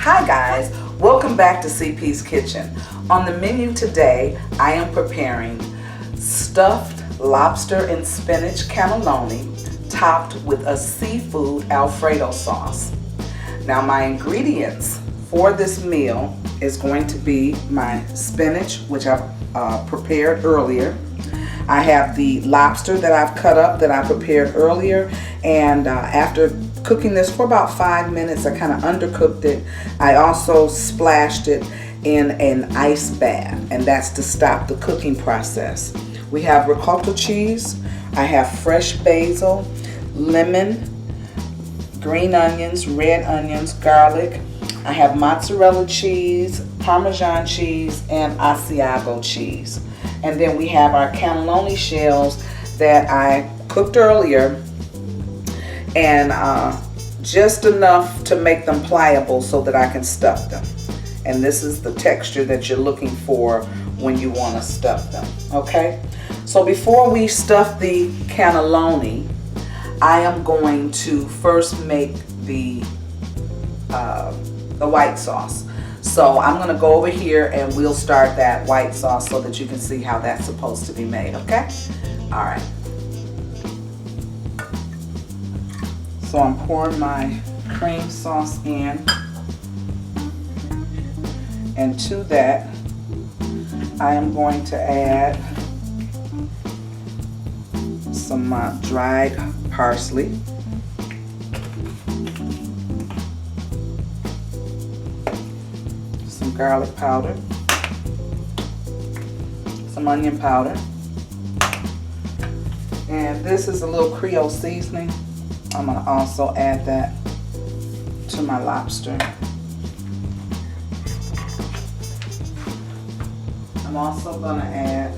Hi guys, welcome back to CP's Kitchen. On the menu today, I am preparing stuffed lobster and spinach cannelloni topped with a seafood Alfredo sauce. Now my ingredients for this meal is going to be my spinach, which I've prepared earlier. I have the lobster that I've cut up that I prepared earlier, and after cooking this for about 5 minutes, I kind of undercooked it. I also splashed it in an ice bath, and that's to stop the cooking process. We have ricotta cheese, I have fresh basil, lemon, green onions, red onions, garlic. I have mozzarella cheese, Parmesan cheese, and Asiago cheese. And then we have our cannelloni shells that I cooked earlier, and just enough to make them pliable so that I can stuff them. And this is the texture that you're looking for when you want to stuff them. Okay, so before we stuff the cannelloni, I am going to first make the white sauce. So I'm going to go over here and we'll start that white sauce so that you can see how that's supposed to be made. Okay, all right. So I'm pouring my cream sauce in, and to that I am going to add some dried parsley, some garlic powder, some onion powder, and this is a little Creole seasoning. I'm going to also add that to my lobster. I'm also going to add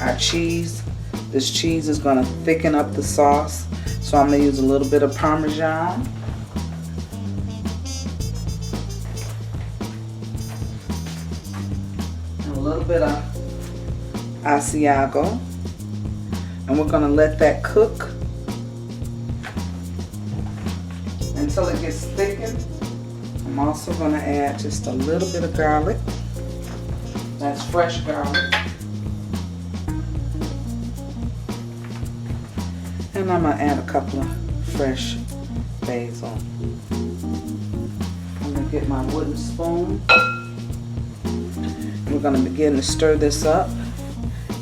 our cheese. This cheese is going to thicken up the sauce, so I'm going to use a little bit of Parmesan. And a little bit of Asiago. And we're going to let that cook until it gets thickened. I'm also going to add just a little bit of garlic. That's fresh garlic. And I'm going to add a couple of fresh basil. I'm going to get my wooden spoon. We're going to begin to stir this up.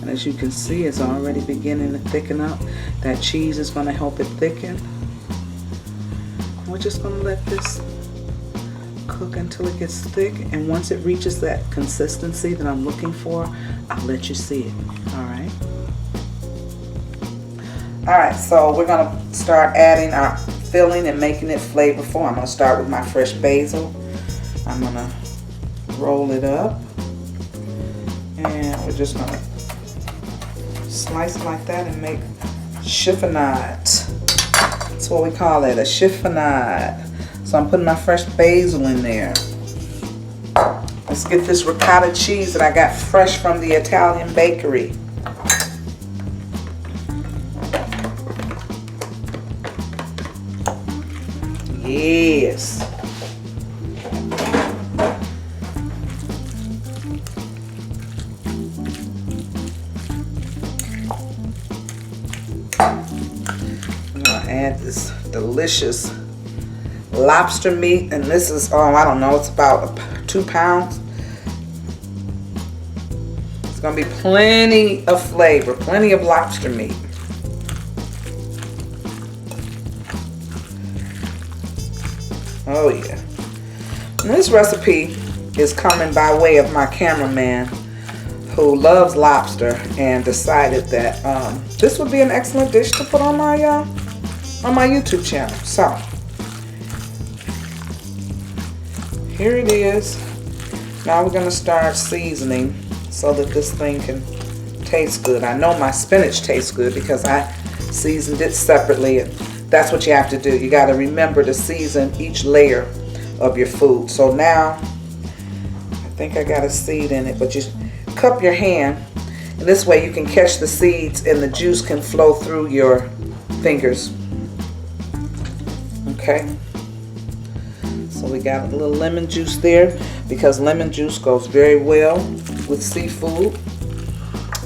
And as you can see, it's already beginning to thicken up. That cheese is going to help it thicken. We're just going to let this cook until it gets thick, and once it reaches that consistency that I'm looking for, I'll let you see it. Alright, so we're going to start adding our filling and making it flavorful. I'm going to start with my fresh basil. I'm going to roll it up, and we're just going to slice it like that and make chiffonade. That's what we call it, a chiffonade. So I'm putting my fresh basil in there. Let's get this ricotta cheese that I got fresh from the Italian bakery. Yes. Add this delicious lobster meat, and this is, I don't know, it's about 2 pounds. It's gonna be plenty of flavor, plenty of lobster meat. Oh yeah. And this recipe is coming by way of my cameraman who loves lobster and decided that this would be an excellent dish to put on my YouTube channel. So here it is. Now we're going to start seasoning so that this thing can taste good. I know my spinach tastes good because I seasoned it separately, and that's what you have to do. You got to remember to season each layer of your food. So now I think I got a seed in it, but just cup your hand, and this way you can catch the seeds and the juice can flow through your fingers. Okay, So we got a little lemon juice there because lemon juice goes very well with seafood.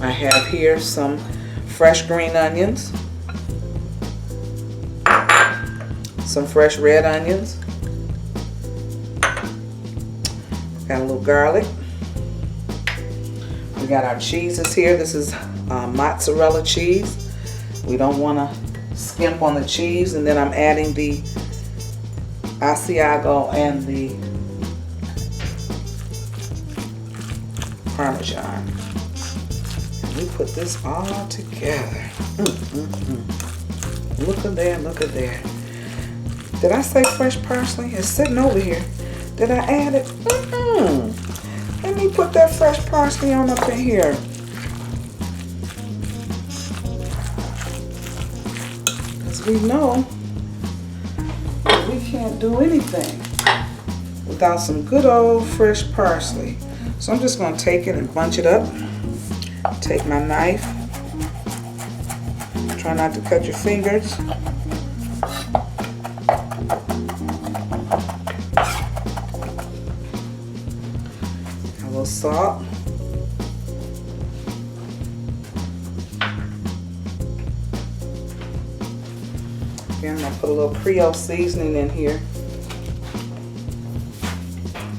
I have here some fresh green onions, some fresh red onions, got a little garlic. We got our cheeses here. This is mozzarella cheese. We don't want to skimp on the cheese. And then I'm adding the Asiago and the Parmesan. And we put this all together. Look at there, look at there. Did I say fresh parsley? It's sitting over here. Did I add it? Let me put that fresh parsley on up in here. Because we know we can't do anything without some good old fresh parsley. So I'm just going to take it and bunch it up. Take my knife. Try not to cut your fingers. A little salt. Again, I'm going to put a little Creole seasoning in here.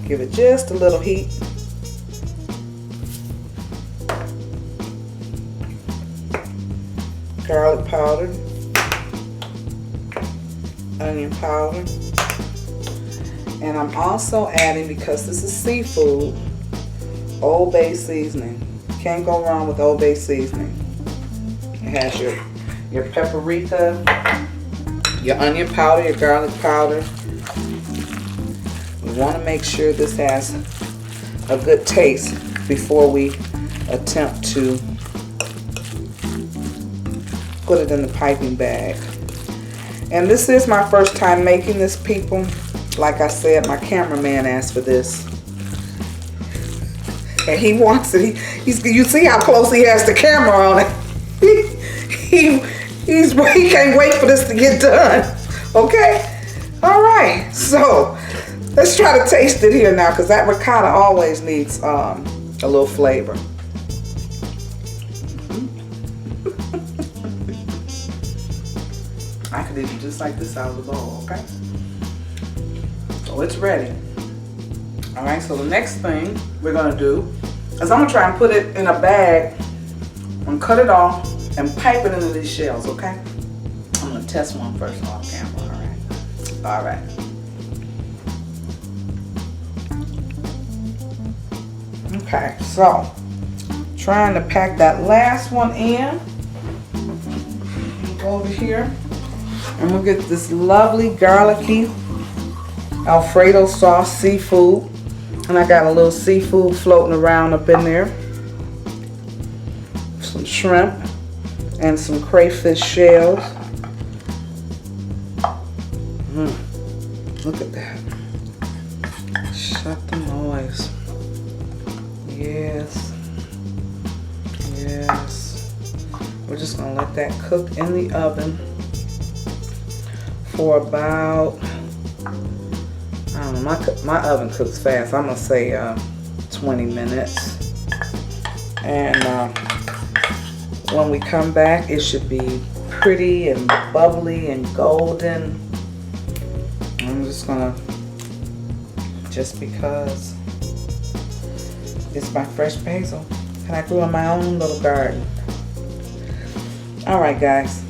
Give it just a little heat. Garlic powder, onion powder, and I'm also adding, because this is seafood, Old Bay seasoning. Can't go wrong with Old Bay seasoning. It has your paprika, your onion powder, your garlic powder. We want to make sure this has a good taste before we attempt to put it in the piping bag. And this is my first time making this, people. Like I said, my cameraman asked for this. And he wants it. You see how close he has the camera on it. He can't wait for this to get done. Okay? All right. So, let's try to taste it here now, because that ricotta always needs a little flavor. I could eat it just like this out of the bowl, okay? So it's ready. All right, so the next thing we're gonna do is I'm gonna try and put it in a bag and cut it off and pipe it into these shells, okay? I'm gonna test one first off camera, all right? All right. Okay, so trying to pack that last one in. Go over here. And we'll get this lovely garlicky Alfredo sauce seafood. And I got a little seafood floating around up in there. Some shrimp and some crayfish shells. Look at that. Shut the noise. Yes. Yes. We're just going to let that cook in the oven for about, I don't know, my oven cooks fast. I'm gonna say 20 minutes. And when we come back, it should be pretty and bubbly and golden. I'm just gonna, just because it's my fresh basil and I grew in my own little garden. All right, guys,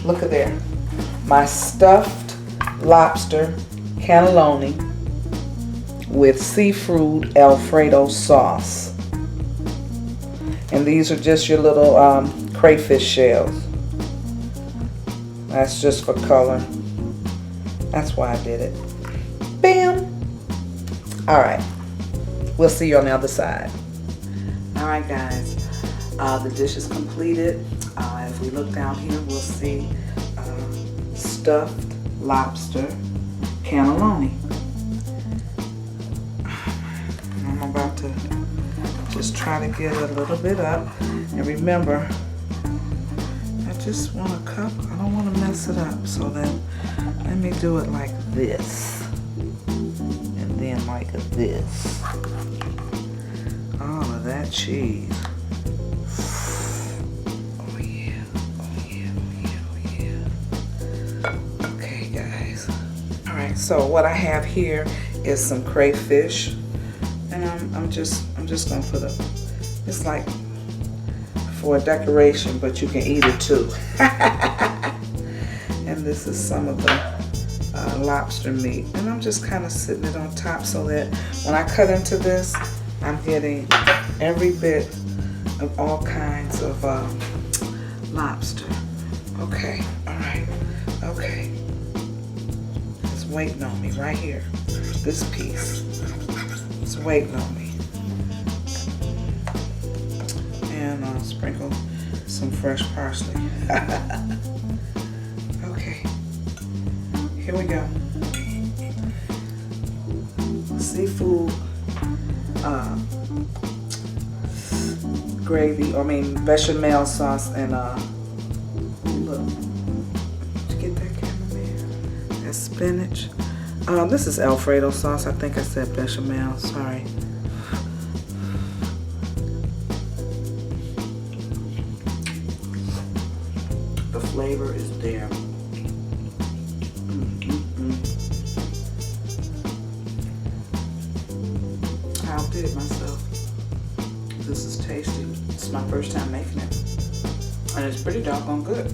look at there. My stuffed lobster cannelloni with seafood Alfredo sauce. And these are just your little crayfish shells. That's just for color. That's why I did it. Bam! All right. We'll see you on the other side. All right, guys. The dish is completed. If we look down here, we'll see stuffed lobster cannelloni. I'm about to just try to get a little bit up. And remember, I just want a cup. I don't want to mess it up. So then let me do it like this. like this. All of that cheese. Oh yeah, oh yeah, oh yeah, oh yeah. Okay, guys. All right, so what I have here is some crayfish, and I'm just gonna put it's like for a decoration, but you can eat it too. And this is some of the lobster meat, and I'm just kind of sitting it on top so that when I cut into this, I'm getting every bit of all kinds of lobster. Okay, all right, okay. It's waiting on me right here. This piece is waiting on me. And I'll sprinkle some fresh parsley. Okay, here we go. Seafood gravy, bechamel sauce, and look, did you get that, cameraman? That's spinach. This is Alfredo sauce. I think I said bechamel, sorry. The flavor is there. I outdid myself. This is tasty. It's my first time making it, and it's pretty doggone good.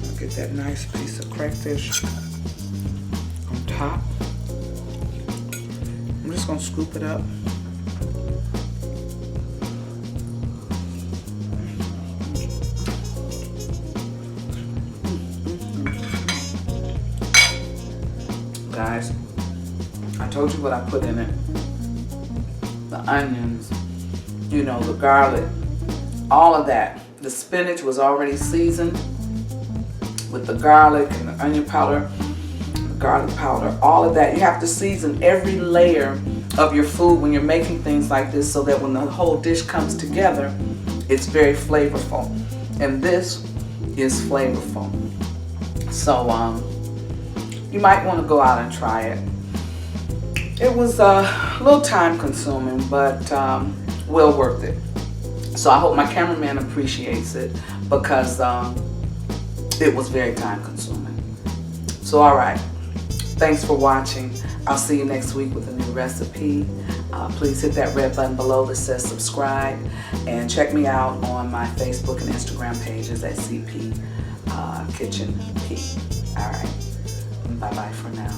I'll get that nice piece of crayfish on top. I'm just gonna scoop it up. Guys, I told you what I put in it. The onions, you know, the garlic, all of that. The spinach was already seasoned with the garlic and the onion powder, the garlic powder, all of that. You have to season every layer of your food when you're making things like this so that when the whole dish comes together, it's very flavorful. And this is flavorful. So, you might want to go out and try it. It was a little time consuming, but well worth it. So I hope my cameraman appreciates it because it was very time consuming. So all right, thanks for watching. I'll see you next week with a new recipe. Please hit that red button below that says subscribe, and check me out on my Facebook and Instagram pages at CP Kitchen P. All right. Bye-bye for now.